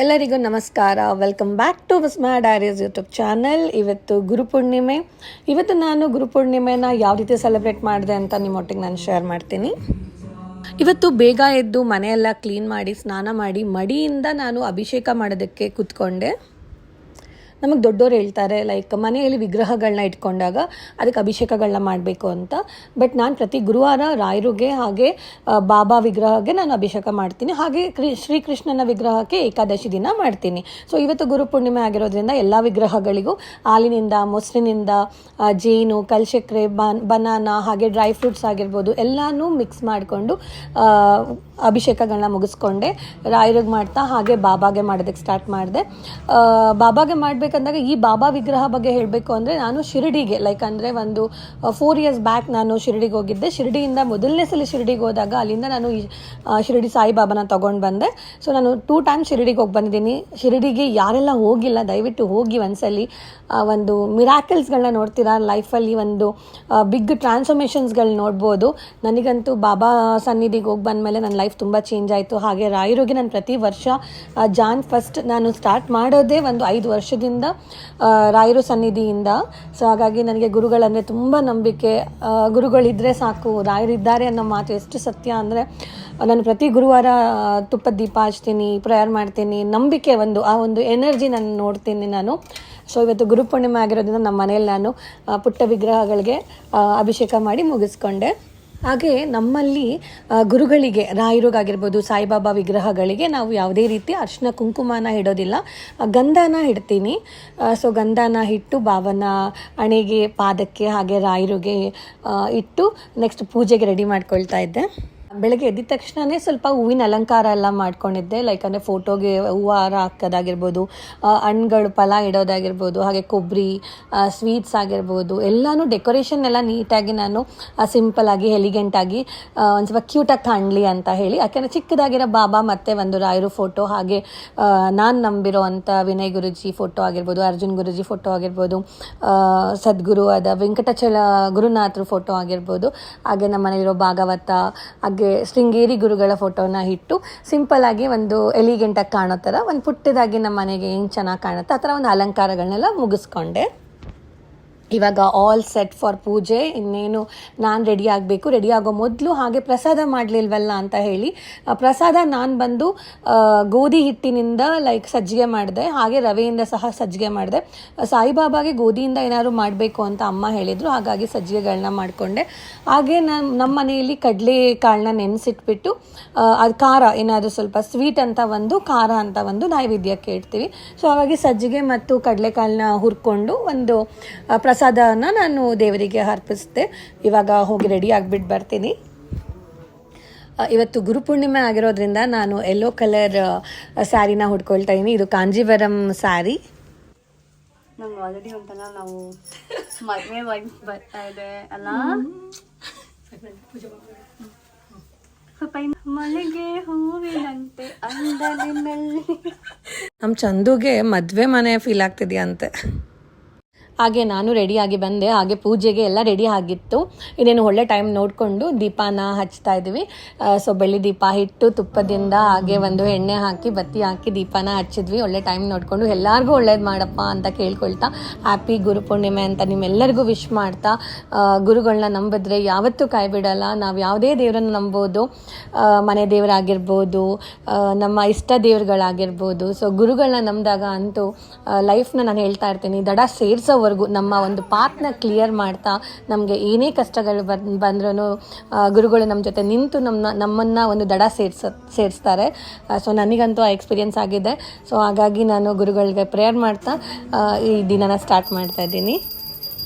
ಎಲ್ಲರಿಗೂ ನಮಸ್ಕಾರ. Welcome back to Vismaa diaries YouTube channel. ಇವತ್ತು ಗುರುಪೂರ್ಣಿಮೆ. ಇವತ್ತು ನಾನು ಗುರುಪೂರ್ಣಿಮೆನ ಯಾವ ರೀತಿ ಸೆಲೆಬ್ರೇಟ್ ಮಾಡಿದೆ ಅಂತ ನಿಮ್ಮೊಟ್ಟಿಗೆ ನಾನು ಶೇರ್ ಮಾಡ್ತೀನಿ. ಇವತ್ತು ಬೇಗ ಎದ್ದು ಮನೆಯೆಲ್ಲ ಕ್ಲೀನ್ ಮಾಡಿ ಸ್ನಾನ ಮಾಡಿ ಮಡಿಯಿಂದ ನಾನು ಅಭಿಷೇಕ ಮಾಡೋದಕ್ಕೆ ಕೂತ್ಕೊಂಡೆ. ನಮಗೆ ದೊಡ್ಡೋರು ಹೇಳ್ತಾರೆ ಲೈಕ್ ಮನೆಯಲ್ಲಿ ವಿಗ್ರಹಗಳನ್ನ ಇಟ್ಕೊಂಡಾಗ ಅದಕ್ಕೆ ಅಭಿಷೇಕಗಳನ್ನ ಮಾಡಬೇಕು ಅಂತ. ಬಟ್ ನಾನು ಪ್ರತಿ ಗುರುವಾರ ರಾಯರಿಗೆ ಹಾಗೆ ಬಾಬಾ ವಿಗ್ರಹಕ್ಕೆ ನಾನು ಅಭಿಷೇಕ ಮಾಡ್ತೀನಿ. ಹಾಗೆ ಶ್ರೀಕೃಷ್ಣನ ವಿಗ್ರಹಕ್ಕೆ ಏಕಾದಶಿ ದಿನ ಮಾಡ್ತೀನಿ. ಸೊ ಇವತ್ತು ಗುರುಪೂರ್ಣಿಮೆ ಆಗಿರೋದ್ರಿಂದ ಎಲ್ಲ ವಿಗ್ರಹಗಳಿಗೂ ಹಾಲಿನಿಂದ, ಮೊಸರಿನಿಂದ, ಜೇನು, ಕಲ್ಸಕ್ರೆ, ಬನಾನಾ ಹಾಗೆ ಡ್ರೈ ಫ್ರೂಟ್ಸ್ ಆಗಿರ್ಬೋದು ಎಲ್ಲನೂ ಮಿಕ್ಸ್ ಮಾಡಿಕೊಂಡು ಅಭಿಷೇಕಗಳನ್ನ ಮುಗಿಸ್ಕೊಂಡೆ. ರಾಯರಿಗೆ ಮಾಡ್ತಾ ಹಾಗೆ ಬಾಬಾಗೆ ಮಾಡೋದಕ್ಕೆ ಸ್ಟಾರ್ಟ್ ಮಾಡಿದೆ. ಬಾಬಾಗೆ ಮಾಡಬೇಕಂದಾಗ ಈ ಬಾಬಾ ವಿಗ್ರಹ ಬಗ್ಗೆ ಹೇಳಬೇಕು ಅಂದರೆ ನಾನು ಶಿರಡಿಗೆ ಅಂದರೆ ಒಂದು 4 years ಬ್ಯಾಕ್ ನಾನು ಶಿರಡಿಗೆ ಹೋಗಿದ್ದೆ. ಶಿರಡಿಯಿಂದ ಮೊದಲನೇ ಸಲ ಶಿರಡಿಗೆ ಹೋದಾಗ ಅಲ್ಲಿಂದ ನಾನು ಶಿರಡಿ ಸಾಯಿಬಾಬಾನ ತೊಗೊಂಡು ಬಂದೆ. ಸೊ ನಾನು 2 times ಶಿರಡಿಗೆ ಹೋಗಿ ಬಂದಿದ್ದೀನಿ. ಶಿರಡಿಗೆ ಯಾರೆಲ್ಲ ಹೋಗಿಲ್ಲ ದಯವಿಟ್ಟು ಹೋಗಿ ಒಂದ್ಸಲಿ ಒಂದು ಮಿರಾಕಲ್ಸ್ಗಳನ್ನ ನೋಡ್ತೀರಾ. ಲೈಫಲ್ಲಿ ಒಂದು ಬಿಗ್ ಟ್ರಾನ್ಸ್ಫಾರ್ಮೇಷನ್ಸ್ಗಳು ನೋಡ್ಬೋದು. ನನಗಂತೂ ಬಾಬಾ ಸನ್ನಿಧಿಗೆ ಹೋಗಿ ಬಂದಮೇಲೆ ನನ್ನ ಲೈಫ್ ತುಂಬ ಚೇಂಜ್ ಆಯಿತು. ಹಾಗೆ ರಾಯರಿಗೆ ನಾನು ಪ್ರತಿ ವರ್ಷ Jan 1st ನಾನು ಸ್ಟಾರ್ಟ್ ಮಾಡೋದೇ ಒಂದು 5 ವರ್ಷದಿಂದ ರಾಯರು ಸನ್ನಿಧಿಯಿಂದ. ಸೊ ಹಾಗಾಗಿ ನನಗೆ ಗುರುಗಳಂದರೆ ತುಂಬ ನಂಬಿಕೆ. ಗುರುಗಳಿದ್ದರೆ ಸಾಕು, ರಾಯರಿದ್ದಾರೆ ಅನ್ನೋ ಮಾತು ಎಷ್ಟು ಸತ್ಯ ಅಂದರೆ ನಾನು ಪ್ರತಿ ಗುರುವಾರ ತುಪ್ಪದ ದೀಪ ಹಚ್ತೀನಿ, ಪ್ರೇಯರ್ ಮಾಡ್ತೀನಿ. ನಂಬಿಕೆ ಆ ಒಂದು ಎನರ್ಜಿ ನಾನು ನೋಡ್ತೀನಿ ನಾನು. ಸೊ ಇವತ್ತು ಗುರುಪೂರ್ಣಿಮೆ ಆಗಿರೋದ್ರಿಂದ ನಮ್ಮ ಮನೇಲಿ ನಾನು ಪುಟ್ಟ ವಿಗ್ರಹಗಳಿಗೆ ಅಭಿಷೇಕ ಮಾಡಿ ಮುಗಿಸ್ಕೊಂಡೆ. ಹಾಗೆ ನಮ್ಮಲ್ಲಿ ಗುರುಗಳಿಗೆ, ರಾಯರಿಗಾಗಿರ್ಬೋದು, ಸಾಯಿಬಾಬಾ ವಿಗ್ರಹಗಳಿಗೆ ನಾವು ಯಾವುದೇ ರೀತಿ ಅರಿಶಿನ ಕುಂಕುಮನ ಇಡೋದಿಲ್ಲ, ಗಂಧನ ಇಡ್ತೀನಿ. ಸೊ ಗಂಧನ ಇಟ್ಟು ಬಾಬನ ಹಣೆಗೆ, ಪಾದಕ್ಕೆ ಹಾಗೆ ರಾಯರಿಗೆ ಇಟ್ಟು ನೆಕ್ಸ್ಟ್ ಪೂಜೆಗೆ ರೆಡಿ ಮಾಡ್ಕೊಳ್ತಾ ಇದ್ದೆ. ಬೆಳಗ್ಗೆ ಎದ್ದ ತಕ್ಷಣವೇ ಸ್ವಲ್ಪ ಹೂವಿನ ಅಲಂಕಾರ ಎಲ್ಲ ಮಾಡ್ಕೊಂಡಿದ್ದೆ. ಅಂದರೆ ಫೋಟೋಗೆ ಹೂವು ಹಾರ ಹಾಕೋದಾಗಿರ್ಬೋದು, ಹಣ್ಣುಗಳು ಫಲ ಇಡೋದಾಗಿರ್ಬೋದು, ಹಾಗೆ ಕೊಬ್ಬರಿ, ಸ್ವೀಟ್ಸ್ ಆಗಿರ್ಬೋದು ಎಲ್ಲನೂ ಡೆಕೋರೇಷನ್ ಎಲ್ಲ ನೀಟಾಗಿ ನಾನು ಸಿಂಪಲ್ಲಾಗಿ ಎಲಿಗೆಂಟಾಗಿ ಒಂದು ಸ್ವಲ್ಪ ಕ್ಯೂಟಾಗಿ ಕಾಣಲಿ ಅಂತ ಹೇಳಿ, ಯಾಕೆಂದರೆ ಚಿಕ್ಕದಾಗಿರೋ ಬಾಬಾ ಮತ್ತು ಒಂದು ರಾಯರು ಫೋಟೋ, ಹಾಗೆ ನಾನು ನಂಬಿರೋ ಅಂಥ ವಿನಯ್ ಗುರುಜಿ ಫೋಟೋ ಆಗಿರ್ಬೋದು, ಅರ್ಜುನ್ ಗುರುಜಿ ಫೋಟೋ ಆಗಿರ್ಬೋದು, ಸದ್ಗುರು ಆದ ವೆಂಕಟಾಚಲ ಗುರುನಾಥರು ಫೋಟೋ ಆಗಿರ್ಬೋದು, ಹಾಗೆ ನಮ್ಮ ಮನೆಯಲ್ಲಿರೋ ಭಾಗವತ, ಹಾಗೆ ಶೃಂಗೇರಿ ಗುರುಗಳ ಫೋಟೋನ ಇಟ್ಟು ಸಿಂಪಲ್ಲಾಗಿ ಒಂದು ಎಲಿಗೆಂಟಾಗಿ ಕಾಣೋ ಥರ ಒಂದು ಪುಟ್ಟದಾಗಿ ನಮ್ಮ ಮನೆಗೆ ಹೆಂಗೆ ಚೆನ್ನಾಗಿ ಕಾಣುತ್ತೆ ಆ ಥರ ಒಂದು ಅಲಂಕಾರಗಳನ್ನೆಲ್ಲ ಮುಗಿಸ್ಕೊಂಡೆ. ಇವಾಗ ಆಲ್ ಸೆಟ್ ಫಾರ್ ಪೂಜೆ. ಇನ್ನೇನು ನಾನು ರೆಡಿ ಆಗಬೇಕು. ರೆಡಿ ಆಗೋ ಮೊದಲು ಹಾಗೆ ಪ್ರಸಾದ ಮಾಡಲಿಲ್ವಲ್ಲ ಅಂತ ಹೇಳಿ ಪ್ರಸಾದ ನಾನು ಬಂದು ಗೋಧಿ ಹಿಟ್ಟಿನಿಂದ ಸಜ್ಜಿಗೆ ಮಾಡಿದೆ, ಹಾಗೆ ರವೆಯಿಂದ ಸಹ ಸಜ್ಜಿಗೆ ಮಾಡಿದೆ. ಸಾಯಿಬಾಬಾಗೆ ಗೋಧಿಯಿಂದ ಏನಾದ್ರು ಮಾಡಬೇಕು ಅಂತ ಅಮ್ಮ ಹೇಳಿದರು, ಹಾಗಾಗಿ ಸಜ್ಜಿಗೆಗಳನ್ನ ಮಾಡಿಕೊಂಡೆ. ಹಾಗೆ ನಮ್ಮ ಮನೆಯಲ್ಲಿ ಕಡಲೆ ಕಾಳನ್ನ ನೆನೆಸಿಟ್ಬಿಟ್ಟು ಅದು ಖಾರ ಏನಾದರೂ ಸ್ವಲ್ಪ ಸ್ವೀಟ್ ಅಂತ ಒಂದು, ಖಾರ ಅಂತ ಒಂದು ನೈವೇದ್ಯಕ್ಕೆ ಇಡ್ತೀವಿ. ಸೊ ಹಾಗಾಗಿ ಸಜ್ಜಿಗೆ ಮತ್ತು ಕಡಲೆಕಾಳನ್ನ ಹುರ್ಕೊಂಡು ಒಂದು ಪ್ರಸಾದನ ನಾನು ದೇವರಿಗೆ ಅರ್ಪಿಸಿದೆ. ಇವಾಗ ಹೋಗಿ ರೆಡಿ ಆಗಿಬಿಟ್ಟು ಬರ್ತೀನಿ. ಇವತ್ತು ಗುರುಪೂರ್ಣಿಮೆ ಆಗಿರೋದ್ರಿಂದ ನಾನು ಯೆಲ್ಲೋ ಕಲರ್ ಸ್ಯಾರಿನ ಹುಡ್ಕೊಳ್ತಾ ಇದ್ದೀನಿ. ಇದು ಕಾಂಜೀವರಂ ಸ್ಯಾರಿ. ನಮ್ಗೆ ಆಲ್ರೆಡಿ ಒಂಥರ ನಾವು ಮದುವೆ ವೈಫ್ ಬರ್ತಾ ಇದೆ ಅಲ್ಲ. ಮನೆಗೆ ಹೂವಿನಂತೆ ಅಂದಲಿನಲ್ಲಿ ನಮ್ಮ ಚಂದುಗೆ ಮದುವೆ ಮನೆ ಫೀಲ್ ಆಗ್ತಿದೆಯಂತೆ. ಹಾಗೆ ನಾನು ರೆಡಿಯಾಗಿ ಬಂದೆ. ಹಾಗೆ ಪೂಜೆಗೆ ಎಲ್ಲ ರೆಡಿ ಆಗಿತ್ತು. ಇನ್ನೇನು ಒಳ್ಳೆ ಟೈಮ್ ನೋಡಿಕೊಂಡು ದೀಪನ ಹಚ್ತಾ ಇದ್ವಿ. ಸೊ ಬೆಳ್ಳಿ ದೀಪ ಇಟ್ಟು ತುಪ್ಪದಿಂದ ಹಾಗೆ ಒಂದು ಎಣ್ಣೆ ಹಾಕಿ ಬತ್ತಿ ಹಾಕಿ ದೀಪನ ಹಚ್ಚಿದ್ವಿ. ಒಳ್ಳೆ ಟೈಮ್ ನೋಡಿಕೊಂಡು ಎಲ್ಲರಿಗೂ ಒಳ್ಳೇದು ಮಾಡಪ್ಪ ಅಂತ ಕೇಳ್ಕೊಳ್ತಾ ಹ್ಯಾಪಿ ಗುರುಪೂರ್ಣಿಮೆ ಅಂತ ನಿಮ್ಮೆಲ್ಲರಿಗೂ ವಿಶ್ ಮಾಡ್ತಾ, ಗುರುಗಳನ್ನ ನಂಬಿದ್ರೆ ಯಾವತ್ತೂ ಕೈ ಬಿಡಲ್ಲ. ನಾವು ಯಾವುದೇ ದೇವರನ್ನು ನಂಬೋದು, ಮನೆ ದೇವರಾಗಿರ್ಬೋದು, ನಮ್ಮ ಇಷ್ಟ ದೇವ್ರುಗಳಾಗಿರ್ಬೋದು. ಸೊ ಗುರುಗಳನ್ನ ನಂಬಿದಾಗ ಅಂತೂ ಲೈಫ್ನ ನಾನು ಹೇಳ್ತಾ ಇರ್ತೀನಿ, ದಡ ಸೇರಿಸೋವರೆಗೂ ನಮ್ಮ ಒಂದು ಪಾತ್ನ ಕ್ಲಿಯರ್ ಮಾಡ್ತಾ, ನಮಗೆ ಏನೇ ಕಷ್ಟಗಳು ಬಂದ್ರೂ ಗುರುಗಳು ನಮ್ಮ ಜೊತೆ ನಿಂತು ನಮ್ಮನ್ನು ಒಂದು ದಡ ಸೇರಿಸ್ತಾರೆ. ಸೊ ನನಗಂತೂ ಆ ಎಕ್ಸ್ಪೀರಿಯನ್ಸ್ ಆಗಿದೆ. ಸೊ ಹಾಗಾಗಿ ನಾನು ಗುರುಗಳಿಗೆ ಪ್ರೇಯರ್ ಮಾಡ್ತಾ ಈ ದಿನನ ಸ್ಟಾರ್ಟ್ ಮಾಡ್ತಾ ಇದ್ದೀನಿ.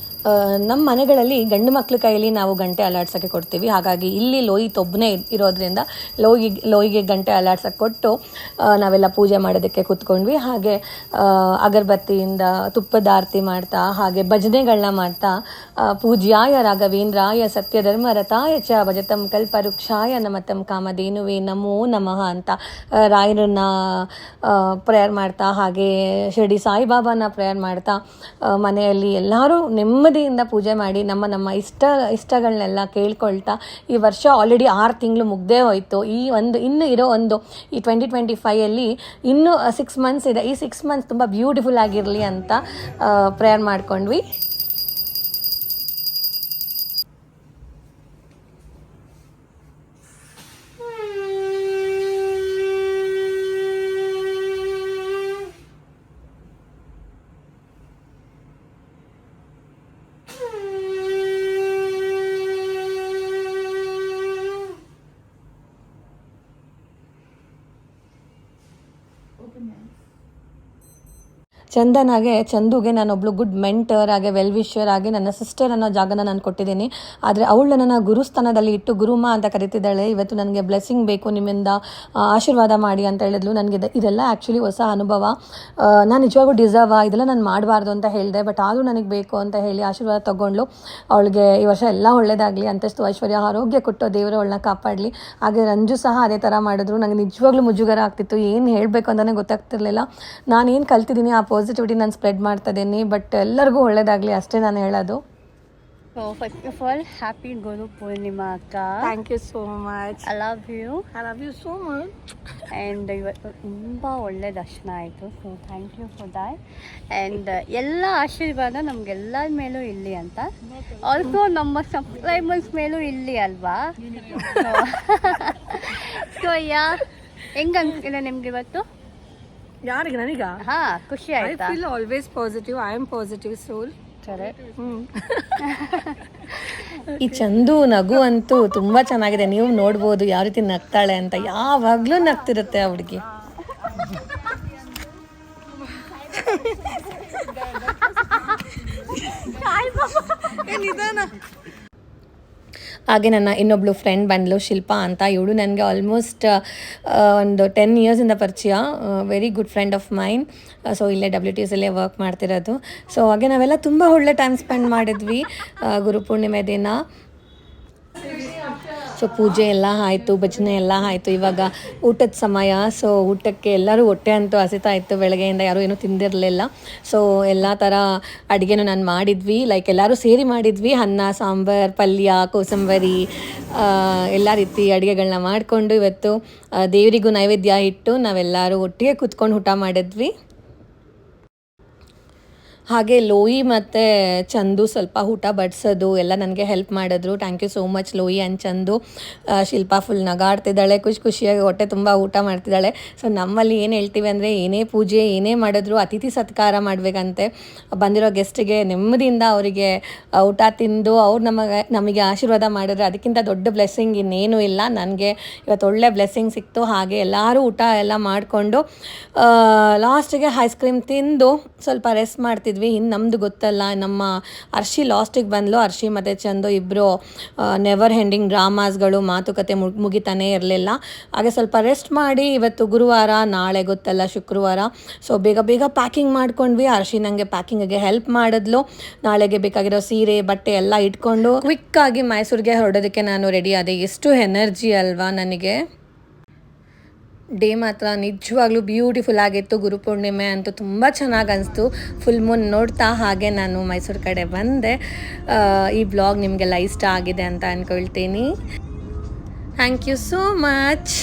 ನಮ್ಮ ಮನೆಗಳಲ್ಲಿ ಗಂಡು ಮಕ್ಳ ಕೈಯಲ್ಲಿ ನಾವು ಗಂಟೆ ಅಲಾಡ್ಸೋಕ್ಕೆ ಕೊಡ್ತೀವಿ. ಹಾಗಾಗಿ ಇಲ್ಲಿ ಲೋಹಿತ್ ಒಬ್ಬನೇ ಇರೋದ್ರಿಂದ ಲೋಹಿಗೆ ಗಂಟೆ ಅಲಾಡ್ಸೋಕ್ಕೆ ಕೊಟ್ಟು ನಾವೆಲ್ಲ ಪೂಜೆ ಮಾಡೋದಕ್ಕೆ ಕೂತ್ಕೊಂಡ್ವಿ. ಹಾಗೆ ಅಗರಬತ್ತಿಯಿಂದ ತುಪ್ಪದ ಆರತಿ ಮಾಡ್ತಾ, ಹಾಗೆ ಭಜನೆಗಳನ್ನ ಮಾಡ್ತಾ, ಪೂಜ್ಯಾಯ ರಾಘವೇಂದ್ರಾಯ ಸತ್ಯಧರ್ಮ ರಥಾಯ ಚ ಭಜತಂ ಕಲ್ಪವೃಕ್ಷಾಯ ನಮತಂ ಕಾಮಧೇನುವೆ ನಮೋ ನಮಃ ಅಂತ ರಾಯರನ್ನ ಪ್ರೇಯರ್ ಮಾಡ್ತಾ, ಹಾಗೆ ಶಿರಡಿ ಸಾಯಿಬಾಬಾನ ಪ್ರೇಯರ್ ಮಾಡ್ತಾ ಮನೆಯಲ್ಲಿ ಎಲ್ಲರೂ ನೆಮ್ಮದಿ ನೆಮ್ಮದಿಯಿಂದ ಪೂಜೆ ಮಾಡಿ ನಮ್ಮ ಇಷ್ಟಗಳನ್ನೆಲ್ಲ ಕೇಳ್ಕೊಳ್ತಾ ಈ ವರ್ಷ ಆಲ್ರೆಡಿ 6 ತಿಂಗಳು ಮುಗ್ದೇ ಹೋಯಿತು. ಇನ್ನು ಇರೋ ಈ 2025 ಇನ್ನೂ 6 ಮಂತ್ಸ್ ಇದೆ. ಈ 6 ಮಂತ್ಸ್ ತುಂಬ ಬ್ಯೂಟಿಫುಲ್ ಆಗಿರಲಿ ಅಂತ ಪ್ರೇಯರ್ ಮಾಡ್ಕೊಂಡ್ವಿ. ಚಂದುಗೆ ನಾನೊಬ್ಳು ಗುಡ್ ಮೆಂಟರ್ ಆಗಿ ವೆಲ್ ವಿಷರ್ ಆಗಿ ನನ್ನ ಸಿಸ್ಟರ್ ಅನ್ನೋ ಜಾಗನ ನಾನು ಕೊಟ್ಟಿದ್ದೀನಿ. ಆದರೆ ಅವಳು ನನ್ನ ಗುರುಸ್ಥಾನದಲ್ಲಿ ಇಟ್ಟು ಗುರುಮ ಅಂತ ಕರಿತಿದ್ದಾಳೆ. ಇವತ್ತು ನನಗೆ ಬ್ಲೆಸ್ಸಿಂಗ್ ಬೇಕು, ನಿಮ್ಮಿಂದ ಆಶೀರ್ವಾದ ಮಾಡಿ ಅಂತ ಹೇಳಿದ್ಲು. ನನಗೆ ಇದೆಲ್ಲ ಆ್ಯಕ್ಚುಲಿ ಹೊಸ ಅನುಭವ. ನಾನು ನಿಜವಾಗೂ ಡಿಸರ್ವ್ ಇದೆಲ್ಲ ನಾನು ಮಾಡಬಾರ್ದು ಅಂತ ಹೇಳಿದೆ, ಬಟ್ ಆದರೂ ನನಗೆ ಬೇಕು ಅಂತ ಹೇಳಿ ಆಶೀರ್ವಾದ ತೊಗೊಂಡ್ಳು. ಅವಳಿಗೆ ಈ ವರ್ಷ ಎಲ್ಲ ಒಳ್ಳೇದಾಗಲಿ, ಅಂತಸ್ತು ಐಶ್ವರ್ಯ ಆರೋಗ್ಯ ಕೊಟ್ಟು ದೇವರು ಅವಳನ್ನ ಕಾಪಾಡಲಿ. ಹಾಗೆ ರಂಜು ಸಹ ಅದೇ ಥರ ಮಾಡಿದ್ರು. ನನಗೆ ನಿಜವಾಗ್ಲೂ ಮುಜುಗರ ಆಗ್ತಿತ್ತು, ಏನು ಹೇಳಬೇಕು ಅಂತಲೇ ಗೊತ್ತಾಗ್ತಿರ್ಲಿಲ್ಲ. ನಾನೇನು ಕಲ್ತಿದ್ದೀನಿ ಆ ಪಾಸಿಟಿವಿಟಿ ನಾನು ಸ್ಪ್ರೆಡ್ ಮಾಡ್ತಾ ಇದ್ದೀನಿ, ಬಟ್ ಎಲ್ಲರಿಗೂ ಒಳ್ಳೇದಾಗಲಿ ಅಷ್ಟೇ ನಾನು ಹೇಳೋದು. So first of all happy Guru Purnima ಅಕ್ಕ. Thank you so much. I love you so much. And ಇವತ್ತು ತುಂಬ ಒಳ್ಳೆ ದರ್ಶನ ಆಯಿತು. So thank you for that. And ಎಲ್ಲ ಆಶೀರ್ವಾದ ನಮಗೆಲ್ಲರ ಮೇಲೂ ಇಲ್ಲಿ ಅಂತ, ಆಲ್ಸೋ ನಮ್ಮ ಸಬ್ಸ್ಕ್ರೈಬರ್ಸ್ ಮೇಲೂ ಇಲ್ಲಿ ಅಲ್ವಾ. ಸೊ ಹೆಂಗೆ ಅನ್ಸಿದೆ ನಿಮ್ಗೆ ಇವತ್ತು? ಯಾರಿಗೆ? ನನಗ? ಹಾಂ, ಖುಷಿ ಆಯ್ತಾ? I feel always positive. I am positive soul. ಸರಿ. ಈ ಚಂದು ನಗು ಅಂತೂ ತುಂಬ ಚೆನ್ನಾಗಿದೆ. ನೀವು ನೋಡ್ಬೋದು ಯಾವ ರೀತಿ ನಗ್ತಾಳೆ ಅಂತ. ಯಾವಾಗಲೂ ನಗ್ತಿರುತ್ತೆ ಆ ಹುಡುಗಿ. ಹಾಗೆ ನನ್ನ ಇನ್ನೊಬ್ಳು ಫ್ರೆಂಡ್ ಬಂದಳು, ಶಿಲ್ಪಾ ಅಂತ. ಇವಳು ನನಗೆ ಆಲ್ಮೋಸ್ಟ್ ಒಂದು 10 ಇಯರ್ಸಿಂದ ಪರಿಚಯ. Very good friend of main. So ಇಲ್ಲೇ WTSಲ್ಲೇ ವರ್ಕ್ ಮಾಡ್ತಿರೋದು. ಸೊ ಹಾಗೆ ನಾವೆಲ್ಲ ತುಂಬ ಒಳ್ಳೆ ಟೈಮ್ ಸ್ಪೆಂಡ್ ಮಾಡಿದ್ವಿ ಗುರುಪೂರ್ಣಿಮೆ ದಿನ. ಸೊ ಪೂಜೆ ಎಲ್ಲ ಆಯಿತು, ಭಜನೆ ಎಲ್ಲ ಆಯಿತು. ಇವಾಗ ಊಟದ ಸಮಯ. ಸೊ ಊಟಕ್ಕೆ ಎಲ್ಲರೂ ಹೊಟ್ಟೆ ಅಂತೂ ಹಸಿತಾ ಇತ್ತು. ಬೆಳಗ್ಗೆಯಿಂದ ಯಾರೂ ಏನೂ ತಿಂದಿರಲಿಲ್ಲ. ಸೊ ಎಲ್ಲ ಥರ ಅಡುಗೆನೂ ನಾನು ಮಾಡಿದ್ವಿ, ಲೈಕ್ ಎಲ್ಲರೂ ಸೇರಿ ಮಾಡಿದ್ವಿ. ಅನ್ನ, ಸಾಂಬಾರು, ಪಲ್ಯ, ಕೋಸಂಬರಿ ಎಲ್ಲ ರೀತಿ ಅಡುಗೆಗಳನ್ನ ಮಾಡಿಕೊಂಡು ಇವತ್ತು ದೇವರಿಗೂ ನೈವೇದ್ಯ ಇಟ್ಟು ನಾವೆಲ್ಲರೂ ಒಟ್ಟಿಗೆ ಕೂತ್ಕೊಂಡು ಊಟ ಮಾಡಿದ್ವಿ. ಹಾಗೆ ಲೋಯಿ ಮತ್ತು ಚಂದು ಸ್ವಲ್ಪ ಊಟ ಬಡಿಸೋದು ಎಲ್ಲ ನನಗೆ ಹೆಲ್ಪ್ ಮಾಡಿದ್ರು. ಥ್ಯಾಂಕ್ ಯು ಸೋ ಮಚ್ ಲೋಯಿ ಆ್ಯಂಡ್ ಚಂದು. ಶಿಲ್ಪಾ ಫುಲ್ ನಗಾಡ್ತಿದ್ದಾಳೆ, ಖುಷಿಯಾಗಿ ಹೊಟ್ಟೆ ತುಂಬ ಊಟ ಮಾಡ್ತಿದ್ದಾಳೆ. ಸೊ ನಮ್ಮಲ್ಲಿ ಏನು ಹೇಳ್ತೀವಿ ಅಂದರೆ, ಏನೇ ಪೂಜೆ ಏನೇ ಮಾಡಿದ್ರು ಅತಿಥಿ ಸತ್ಕಾರ ಮಾಡಬೇಕಂತೆ. ಬಂದಿರೋ ಗೆಸ್ಟಿಗೆ ನೆಮ್ಮದಿಯಿಂದ ಅವರಿಗೆ ಊಟ ತಿಂದು ಅವ್ರು ನಮಗೆ ಆಶೀರ್ವಾದ ಮಾಡಿದ್ರೆ ಅದಕ್ಕಿಂತ ದೊಡ್ಡ ಬ್ಲೆಸ್ಸಿಂಗ್ ಇನ್ನೇನೂ ಇಲ್ಲ. ನನಗೆ ಇವತ್ತು ಒಳ್ಳೆ ಬ್ಲೆಸ್ಸಿಂಗ್ ಸಿಕ್ತು. ಹಾಗೆ ಎಲ್ಲರೂ ಊಟ ಎಲ್ಲ ಮಾಡಿಕೊಂಡು ಲಾಸ್ಟಿಗೆ ಐಸ್ ಕ್ರೀಮ್ ತಿಂದು ಸ್ವಲ್ಪ ರೆಸ್ಟ್ ಮಾಡ್ತಿದ್ವಿ. ಇನ್ನು ನಮ್ಮದು ಗೊತ್ತಲ್ಲ, ನಮ್ಮ ಅರ್ಷಿ ಲಾಸ್ಟಿಗೆ ಬಂದಳು. ಅರ್ಷಿ ಮತ್ತು ಚಂದು ಇಬ್ಬರು ನೆವರ್ ಎಂಡಿಂಗ್ ಡ್ರಾಮಾಸ್ಗಳು, ಮಾತುಕತೆ ಮುಗಿತಾನೇ ಇರಲಿಲ್ಲ. ಹಾಗೆ ಸ್ವಲ್ಪ ರೆಸ್ಟ್ ಮಾಡಿ ಇವತ್ತು ಗುರುವಾರ, ನಾಳೆ ಗೊತ್ತಲ್ಲ ಶುಕ್ರವಾರ. ಸೊ ಬೇಗ ಪ್ಯಾಕಿಂಗ್ ಮಾಡ್ಕೊಂಡ್ವಿ. ಅರ್ಷಿ ನನಗೆ ಪ್ಯಾಕಿಂಗಿಗೆ ಹೆಲ್ಪ್ ಮಾಡಿದ್ಲು. ನಾಳೆಗೆ ಬೇಕಾಗಿರೋ ಸೀರೆ ಬಟ್ಟೆ ಎಲ್ಲ ಇಟ್ಕೊಂಡು ಕ್ವಿಕ್ಕಾಗಿ ಮೈಸೂರಿಗೆ ಹೊರಡೋದಕ್ಕೆ ನಾನು ರೆಡಿ ಆದೆ. ಎಷ್ಟು ಎನರ್ಜಿ ಅಲ್ವಾ ನನಗೆ. ಡೇ ಮಾತ್ರ ನಿಜವಾಗ್ಲೂ ಬ್ಯೂಟಿಫುಲ್ ಆಗಿತ್ತು. ಗುರುಪೂರ್ಣಿಮೆ ಅಂತೂ ತುಂಬ ಚೆನ್ನಾಗಿ ಅನಿಸ್ತು. ಫುಲ್ ಮೂನ್ ನೋಡ್ತಾ ಹಾಗೆ ನಾನು ಮೈಸೂರು ಕಡೆ ಬಂದೆ. ಈ ಬ್ಲಾಗ್ ನಿಮಗೆಲ್ಲ ಇಷ್ಟ ಆಗಿದೆ ಅಂತ ಅಂದ್ಕೊಳ್ತೀನಿ. Thank you so much.